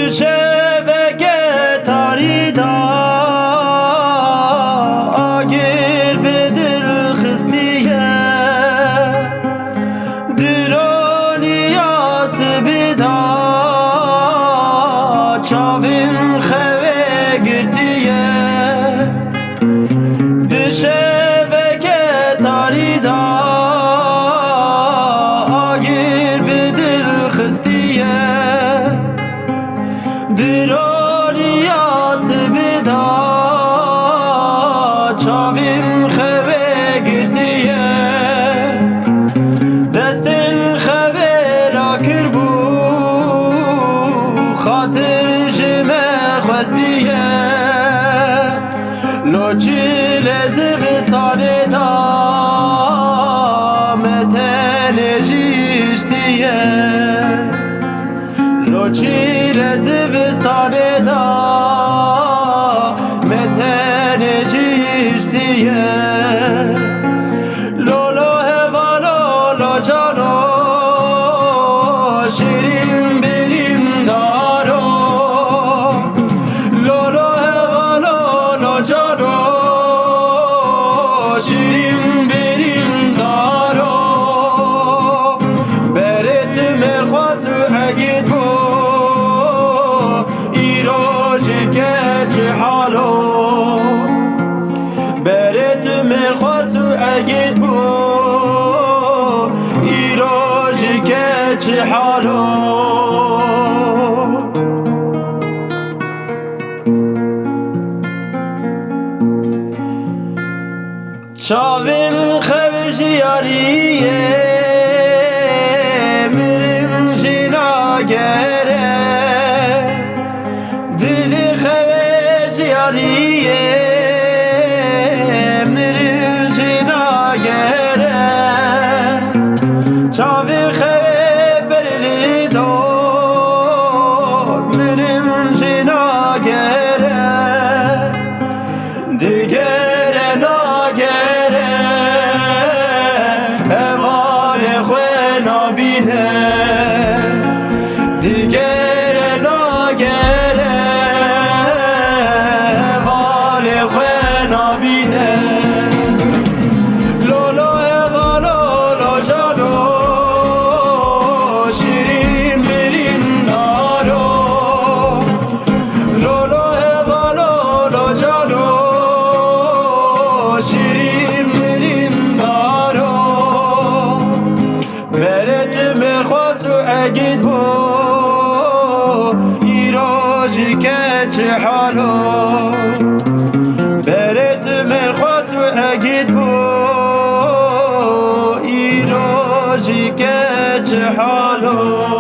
Düşe getari da agir bedil khistiye dirani asbida çavin khave girdiye düşe getari da agir bedil khistiye dirani asbida çavin khave girdiye destin khave rakir bu khatir jime khwastiye loçile zivistane da metene jiştiye loçile zivistane da metene jiştiye lolo hevalo lo cano şirin benim daro lolo hevalo lo cano şirin benim daro beret merkhazu agid bu حالو برد مرخواست و اگید بو ایراج که چه حالو چاوین خوش یاریه مرم جنا گره دلی خوش یاریه مرم جنا گره چاوین خوش فرلی دار مرم جنا گره دیگر ناگره اوان خواه نابینه دیگر ناگره اوان خواه نابینه لولو اوانو لو جانو شیرین برین دارو لولو اوانو لو جانو شیرین برین دارو برد مرخواست و اگید بو ایراجی که چه حالو برد مرخواست و اگید بو ایراجی که چه حالو